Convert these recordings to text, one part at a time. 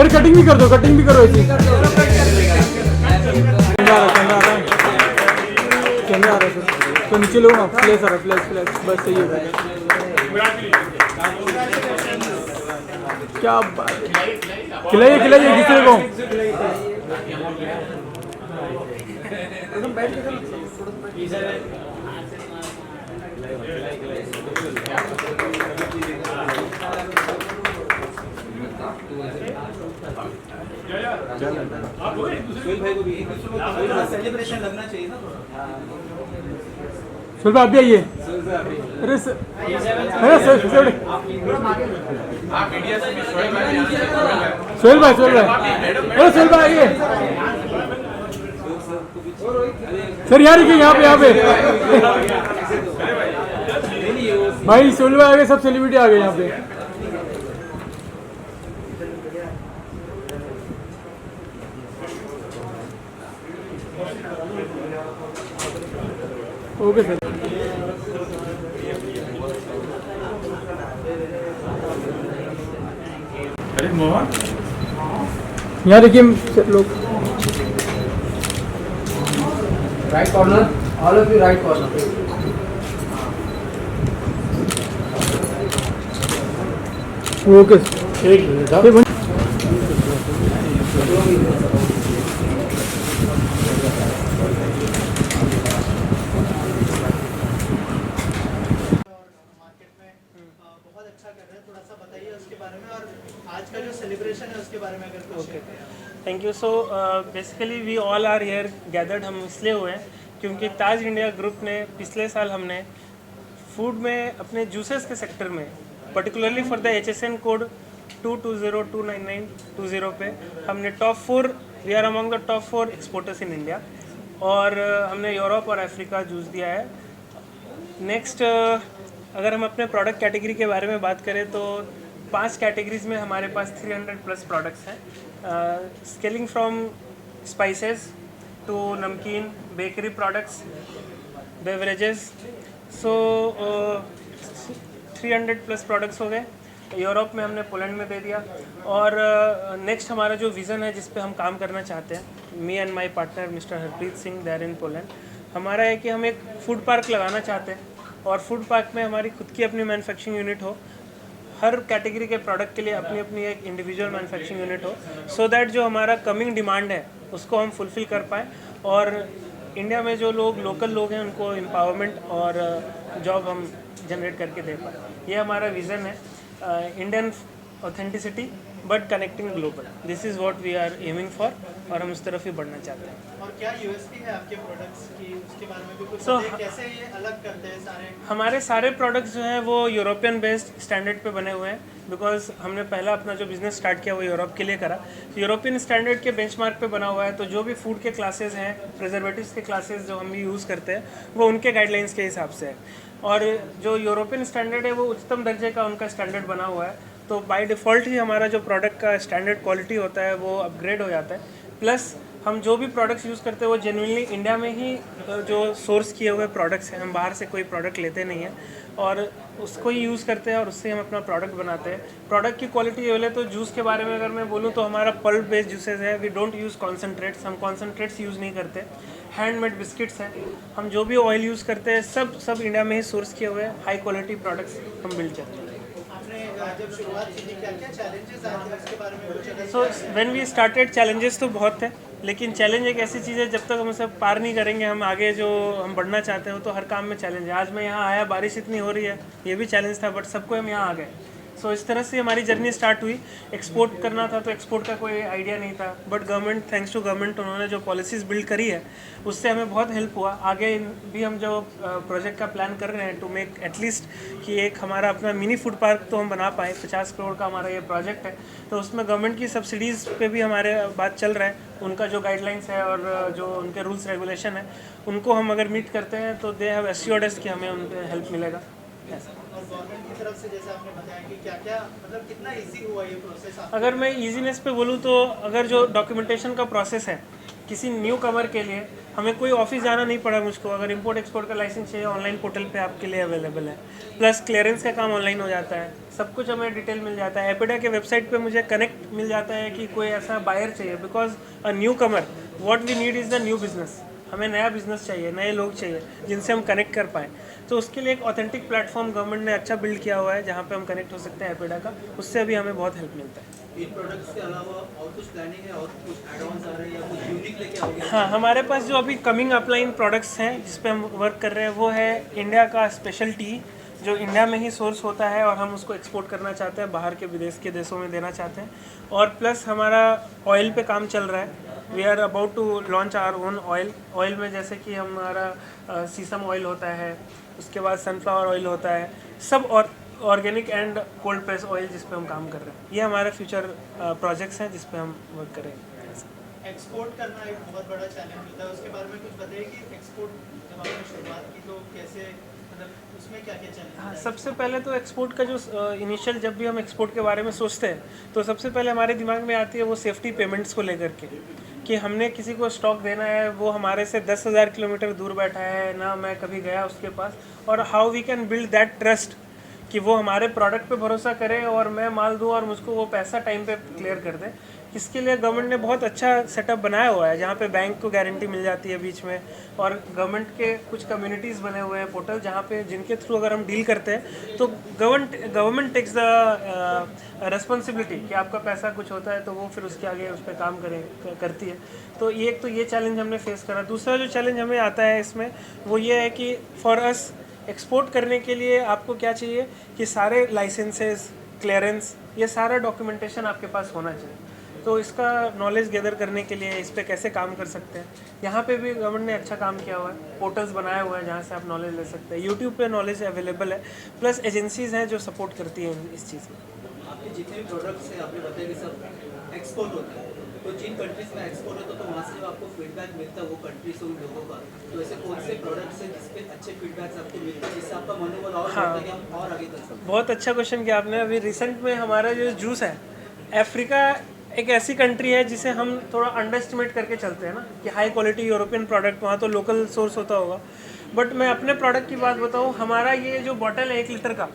Sir cutting भी कर दो, कटिंग भी करो ऐसी। कैमरा आ रहा है सर, तो नीचे लो ना, फ्लैश आ रहा है, फ्लैश फ्लैश बस सही है। क्या बात है, खिलाइए खिलाइए दूसरे को। सेलिब्रेशन लगना चाहिए ना। सुल भाई आप भी आइए। अरे सर, अरे सर सोहेल भाई, सोहेल भाई, अरे सोहेल भाई आइए सर, यहाँ रखिए, यहाँ पे, यहाँ पे भाई सोहेल भाई आ गए, सब सेलिब्रिटी आ गए यहाँ पे। Okay sir. अरे मोहन, यहाँ देखिए लोग, right corner, all of you right corner. Okay एक मिनट। बहुत अच्छा कर रहे हैं, थोड़ा सा बताइए उसके बारे में, और आज का जो सेलिब्रेशन है उसके बारे में अगर कुछ शेयर करें। Thank you. So basically we all are here gathered, हम इसलिए हुए हैं क्योंकि ताज इंडिया ग्रुप ने पिछले साल हमने फूड में अपने जूसेस के सेक्टर में particularly for the HSN code 22029920 पे हमने top 4, we are among the top 4 exporters in India, और हमने यूरोप और अफ्रीका जूस दिया है। नेक्स्ट अगर हम अपने प्रोडक्ट कैटेगरी के बारे में बात करें तो 5 कैटेगरीज में हमारे पास 300+ प्रोडक्ट्स हैं, स्केलिंग फ्रॉम स्पाइसेस टू नमकीन, बेकरी प्रोडक्ट्स, बेवरेजेस। सो 300+ प्रोडक्ट्स हो गए। यूरोप में हमने पोलैंड में दे दिया, और नेक्स्ट हमारा जो विज़न है जिस पे हम काम करना चाहते हैं, me and my partner mister Harpreet Singh, there in Poland, हमारा है कि हम एक फूड पार्क लगाना चाहते हैं, और फूड पार्क में हमारी खुद की अपनी मैन्युफैक्चरिंग यूनिट हो, हर कैटेगरी के प्रोडक्ट के लिए अपनी अपनी एक इंडिविजुअल मैन्युफैक्चरिंग यूनिट हो, सो दैट जो हमारा कमिंग डिमांड है उसको हम फुलफ़िल कर पाएँ, और इंडिया में जो लोग लोकल लोग हैं उनको एम्पावरमेंट और जॉब हम जनरेट करके दे पाएँ। ये हमारा विज़न है, Indian authenticity but connecting global, this is what we are aiming for, और हम उस तरफ ही बढ़ना चाहते हैं। और क्या यूएसपी है आपके प्रोडक्ट्स की, उसके बारे में भी कुछ So, बताइए, कैसे ये अलग करते हैं सारे। हमारे सारे प्रोडक्ट्स जो हैं वो यूरोपियन बेस्ड स्टैंडर्ड पे बने हुए हैं, बिकॉज हमने पहला अपना जो बिज़नेस स्टार्ट किया वो यूरोप के लिए करा, तो यूरोपियन स्टैंडर्ड के बेंचमार्क पे बना हुआ है। तो जो भी फूड के क्लासेस हैं, प्रिजर्वेटिव्स के क्लासेस जो हम भी यूज़ करते हैं, वो उनके गाइडलाइंस के हिसाब से है, और जो यूरोपियन स्टैंडर्ड है वो उच्चतम दर्जे का उनका स्टैंडर्ड बना हुआ है। तो बाय डिफ़ॉल्ट ही हमारा जो प्रोडक्ट का स्टैंडर्ड क्वालिटी होता है वो अपग्रेड हो जाता है। प्लस हम जो भी प्रोडक्ट्स यूज़ करते हैं वो जेन्युइनली इंडिया में ही जो सोर्स किए हुए प्रोडक्ट्स हैं, हम बाहर से कोई प्रोडक्ट लेते नहीं हैं, और उसको ही यूज़ करते हैं और उससे हम अपना प्रोडक्ट बनाते हैं। प्रोडक्ट की क्वालिटी ये बोले तो जूस के बारे में अगर मैं बोलूँ तो हमारा पल्प बेस्ड जूसेस है, वी डोंट यूज़ कॉन्सनट्रेट्स, हम कॉन्सनट्रेट्स यूज़ नहीं करते। हैंडमेड बिस्किट्स हैं, हम जो भी ऑयल यूज़ करते हैं सब इंडिया में ही सोर्स किए हुए हाई क्वालिटी प्रोडक्ट्स हम बिल्ड करते हैं। आपने जब शुरुआत की थी क्या क्या चैलेंजेस आए थे उसके बारे में कुछ अगर। So when we started challenges तो बहुत थे, लेकिन चैलेंज एक ऐसी चीज़ है जब तक हम उसे पार नहीं करेंगे, हम आगे जो हम बढ़ना चाहते हैं तो हर काम में चैलेंज है। आज मैं यहाँ आया, बारिश इतनी हो रही है, ये भी चैलेंज था, बट सबको हम यहाँ आ गए। सो इस तरह से हमारी जर्नी स्टार्ट हुई। एक्सपोर्ट करना था तो एक्सपोर्ट का कोई आइडिया नहीं था, but government, thanks to government, उन्होंने जो पॉलिसीज़ बिल्ड करी है उससे हमें बहुत हेल्प हुआ। आगे भी हम जो प्रोजेक्ट का प्लान कर रहे हैं टू मेक एटलीस्ट कि एक हमारा अपना मिनी फूड पार्क तो हम बना पाएँ। 50 करोड़ का हमारा ये प्रोजेक्ट है, तो उसमें गवर्नमेंट की सब्सिडीज़ पे भी हमारे बात चल रहा है। उनका जो गाइडलाइंस है और जो उनके रूल्स रेगुलेशन है उनको हम अगर मीट करते हैं तो दे हैव एश्योर्ड अस कि हमें उनसे हेल्प मिलेगा। ऐसा और गवर्नमेंट की तरफ से जैसे आपने बताया कि क्या क्या मतलब कितना इजी हुआ ये प्रोसेस। अगर मैं ईजीनेस पे बोलूँ तो अगर जो डॉक्यूमेंटेशन का प्रोसेस है किसी न्यू कमर के लिए हमें कोई ऑफिस जाना नहीं पड़ा मुझको। अगर इंपोर्ट एक्सपोर्ट का लाइसेंस चाहिए ऑनलाइन पोर्टल पे आपके लिए अवेलेबल है। प्लस क्लियरेंस का काम ऑनलाइन हो जाता है, सब कुछ हमें डिटेल मिल जाता है। एपिडा के वेबसाइट पे मुझे कनेक्ट मिल जाता है कि कोई ऐसा बायर चाहिए, because a new comer what we need is the new business. हमें नया बिजनेस चाहिए, नए लोग चाहिए जिनसे हम कनेक्ट कर पाएँ। तो उसके लिए एक ऑथेंटिक प्लेटफॉर्म गवर्नमेंट ने अच्छा बिल्ड किया हुआ है जहाँ पे हम कनेक्ट हो सकते हैं एपिडा का, उससे अभी हमें बहुत हेल्प मिलता है। इन प्रोडक्ट्स के अलावा और कुछ प्लानिंग है और कुछ एड ऑन्स आ रहे हैं या कुछ यूनिक लेके आओगे? हाँ, हमारे पास जो अभी कमिंग अपलाइन प्रोडक्ट्स हैं जिस पे हम वर्क कर रहे हैं वो है इंडिया का स्पेशल टी, जो इंडिया में ही सोर्स होता है और हम उसको एक्सपोर्ट करना चाहते हैं, बाहर के विदेश के देशों में देना चाहते हैं। और प्लस हमारा ऑयल पे काम चल रहा है। We are about to launch our own oil. Oil में जैसे कि हमारा सीसम ऑयल होता है, उसके बाद सनफ्लावर ऑयल होता है, सब और organic and cold press oil जिस पे हम काम कर रहे हैं। ये हमारे फ्यूचर प्रोजेक्ट्स हैं जिस पे हम वर्क करेंगे। एक्सपोर्ट करना एक बहुत बड़ा चैलेंज होता है, उसके बारे में कुछ बताइए कि एक्सपोर्ट जब आपने शुरुआत की तो कैसे, मतलब उसमें क्या क्या चैलेंज? हाँ, सबसे पहले तो एक्सपोर्ट का जो इनिशियल जब भी हम एक्सपोर्ट के बारे में सोचते हैं तो सबसे पहले हमारे दिमाग में आती है वो सेफ्टी पेमेंट्स को लेकर के, कि हमने किसी को स्टॉक देना है, वो हमारे से 10,000 किलोमीटर दूर बैठा है ना, मैं कभी गया उसके पास, और how we can build that trust कि वो हमारे प्रोडक्ट पे भरोसा करे और मैं माल दूँ और मुझको वो पैसा टाइम पे क्लियर कर दे। इसके लिए गवर्नमेंट ने बहुत अच्छा सेटअप बनाया हुआ है जहाँ पे बैंक को गारंटी मिल जाती है बीच में, और गवर्नमेंट के कुछ कम्युनिटीज़ बने हुए हैं पोर्टल जहाँ पे जिनके थ्रू अगर हम डील करते हैं तो गवर्नमेंट टेक्स द रिस्पॉन्सिबिलिटी कि आपका पैसा कुछ होता है तो वो फिर उसके आगे उस पर काम करती है। तो ये एक तो ये चैलेंज हमने फेस करा। दूसरा जो चैलेंज हमें आता है इसमें वो ये है कि फॉर अस एक्सपोर्ट करने के लिए आपको क्या चाहिए कि सारे लाइसेंसेस, क्लियरेंस, ये सारा डॉक्यूमेंटेशन आपके पास होना चाहिए। तो इसका नॉलेज गैदर करने के लिए इस पे कैसे काम कर सकते हैं, यहाँ पे भी गवर्नमेंट ने अच्छा काम किया हुआ है। पोर्टल्स बनाए हुए हैं जहाँ से आप नॉलेज ले सकते हैं। यूट्यूब पे नॉलेज अवेलेबल है, प्लस एजेंसीज़ हैं जो सपोर्ट करती हैं इस चीज़ में। आपके जितने भी प्रोडक्ट्स हैं आपने बताया कि सब एक्सपोर्ट होता है, तो जिन कंट्रीज में एक्सपोर्ट होता है तो वहाँ से जो आपको फीडबैक मिलता है वो कंट्री से उन लोगों का, तो ऐसे कौन से प्रोडक्ट्स हैं जिसपे अच्छे फीडबैक्स आपको मिलते हैं जिससे आपका मनोबल और बढ़ता है कि हम और आगे कर सकते हैं? बहुत अच्छा क्वेश्चन किया आपने। अभी रिसेंट में हमारा जो जूस है, अफ्रीका एक ऐसी कंट्री है जिसे हम थोड़ा अंडर एस्टिमेट करके चलते हैं ना कि हाई क्वालिटी यूरोपियन प्रोडक्ट, वहाँ तो लोकल सोर्स होता होगा। बट मैं अपने प्रोडक्ट की बात बताऊँ, हमारा ये जो बॉटल है 1 लीटर का,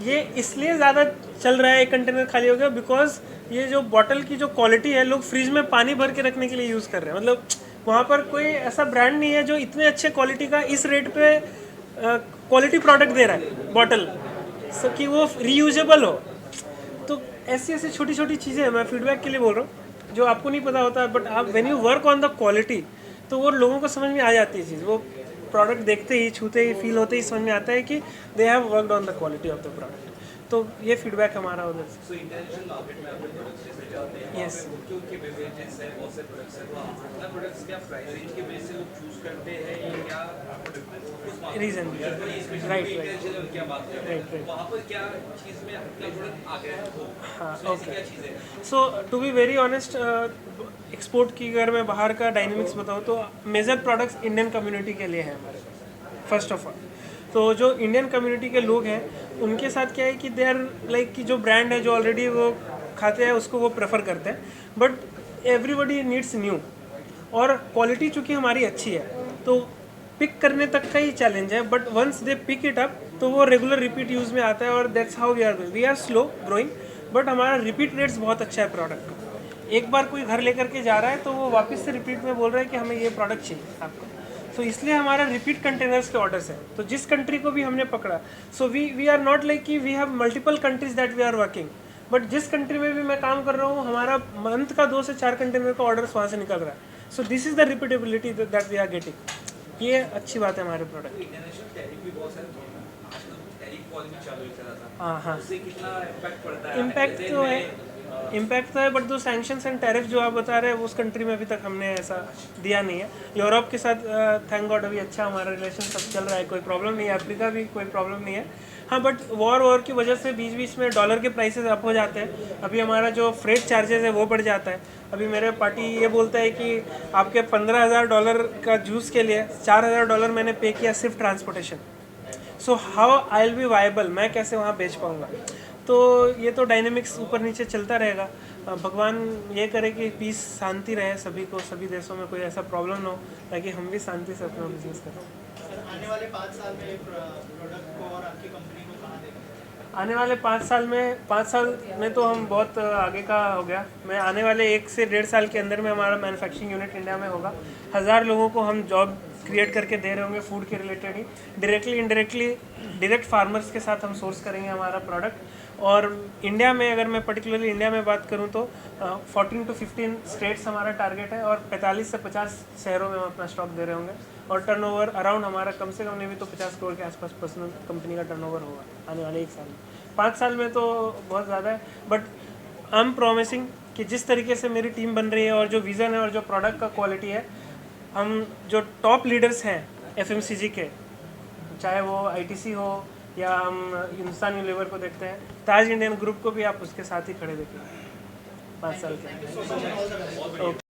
ये इसलिए ज़्यादा चल रहा है, एक कंटेनर खाली हो गया, बिकॉज ये जो बॉटल की जो क्वालिटी है लोग फ्रिज में पानी भर के रखने के लिए यूज़ कर रहे हैं। मतलब वहाँ पर कोई ऐसा ब्रांड नहीं है जो इतने अच्छे क्वालिटी का इस रेट पे क्वालिटी प्रोडक्ट दे रहा है बॉटल, कि वो रीयूजेबल हो। तो ऐसी ऐसी छोटी छोटी चीज़ें मैं फीडबैक के लिए बोल रहा हूँ जो आपको नहीं पता होता, बट आप when you work on the quality तो वो लोगों को समझ में आ जाती है चीज़। वो प्रोडक्ट देखते ही, छूते ही, फील होते ही समझ में आता है कि they have worked on the quality of the product. तो ये फीडबैक हमारा उधर से। सो इंटरनेशनल मार्केट में अपने प्रोडक्ट्स जैसे जाते हैं, Yes. उनके बेवरेजेस है, बहुत से प्रोडक्ट्स हैं, तो अपना प्रोडक्ट्स क्या प्राइस रेंज के बेस से लोग चूज करते हैं या क्या रीजन राइट राइट इंटरनेशनल क्या बात करें, राइट वहाँ पर क्या चीज़ में अपना प्रोडक्ट आ गया है तो हाँ ऐसी ओके। क्या चीज़ें हैं? So to be very honest, export की अगर मैं बाहर का डायनेमिक्स बताऊँ तो मेजर प्रोडक्ट्स इंडियन कम्युनिटी के लिए है हमारे पास फर्स्ट ऑफ ऑल। तो जो इंडियन कम्युनिटी के लोग हैं उनके साथ क्या है कि दे आर लाइक कि जो ब्रांड है जो ऑलरेडी वो खाते हैं उसको वो प्रेफर करते हैं, बट एवरीबडी नीड्स न्यू, और क्वालिटी चूँकि हमारी अच्छी है तो पिक करने तक का ही चैलेंज है, but once they pick it up तो वो रेगुलर रिपीट यूज़ में आता है, और that's how we are slow growing, but हमारा रिपीट रेट्स बहुत अच्छा है प्रोडक्ट का। एक बार कोई घर लेकर के जा रहा है तो वो वापस से रिपीट में बोल रहा है कि हमें ये प्रोडक्ट चाहिए आपको। तो इसलिए हमारा रिपीट कंटेनर्स के ऑर्डर्स हैं। तो जिस कंट्री को भी हमने पकड़ा, so we are not like कि we have multiple countries that we are working, but जिस कंट्री में भी मैं काम कर रहा हूँ हमारा मंथ का 2 से 4 कंटेनर का ऑर्डर्स वहाँ से निकल रहा है। So this is the repeatability that we are getting. ये अच्छी बात है हमारे प्रोडक्ट की। इंटरनेशनल टैरिफ भी बहुत सारे आजकल टैरिफ वॉर भी चालू चला था, हाँ हाँ, उससे कितना इम्पैक्ट पड़ता है? इम्पैक्ट तो है, इम्पैक्ट तो है, बट जो सैंक्शंस एंड टैरिफ जो आप बता रहे हैं उस कंट्री में अभी तक हमने ऐसा दिया नहीं है। यूरोप के साथ थैंक गॉड अभी अच्छा हमारा रिलेशन सब चल रहा है, कोई प्रॉब्लम नहीं है। अफ्रीका भी कोई प्रॉब्लम नहीं है। हाँ, बट वॉर की वजह से बीच बीच में डॉलर के प्राइसेस अप हो जाते हैं। अभी हमारा जो फ्रेट चार्जेस है वो बढ़ जाता है। अभी मेरे पार्टी ये बोलता है कि आपके $15,000 का जूस के लिए $4,000 मैंने पे किया सिर्फ transportation. So how I will be viable, मैं कैसे वहाँ बेच पाऊँगा? तो ये तो डायनेमिक्स ऊपर नीचे चलता रहेगा। भगवान ये करे कि पीस शांति रहे सभी को, सभी देशों में कोई ऐसा प्रॉब्लम ना हो, ताकि हम भी शांति से अपना बिजनेस करें। सर आने वाले 5 साल में प्रोडक्ट को और आपकी कंपनी को कहाँ देखें? आने वाले 5 साल में तो हम बहुत आगे का हो गया। मैं आने वाले 1 से 1.5 साल के अंदर में हमारा मैन्युफैक्चरिंग यूनिट इंडिया में होगा। 1000 लोगों को हम जॉब क्रिएट करके दे रहे होंगे फूड के रिलेटेड ही, डायरेक्टली इनडायरेक्टली डायरेक्ट फार्मर्स के साथ हम सोर्स करेंगे हमारा प्रोडक्ट। और इंडिया में अगर मैं पर्टिकुलरली इंडिया में बात करूं तो 14 to 15 स्टेट्स हमारा टारगेट है और 45 से 50 शहरों में हम अपना स्टॉक दे रहे होंगे। और टर्नओवर अराउंड हमारा कम से कम नहीं भी तो 50 करोड़ के आसपास पर्सनल कंपनी का टर्नओवर होगा आने वाले 1 साल में। 5 साल में तो बहुत ज़्यादा है, बट आई एम प्रॉमिसिंग कि जिस तरीके से मेरी टीम बन रही है और जो विज़न है और जो प्रोडक्ट का क्वालिटी है, हम जो टॉप लीडर्स हैं FMCG के, चाहे वो ITC हो या हम हिंदुस्तान यूनिलीवर को देखते हैं, ताज इंडियन ग्रुप को भी आप उसके साथ ही खड़े देखिए 5 साल के। ओके।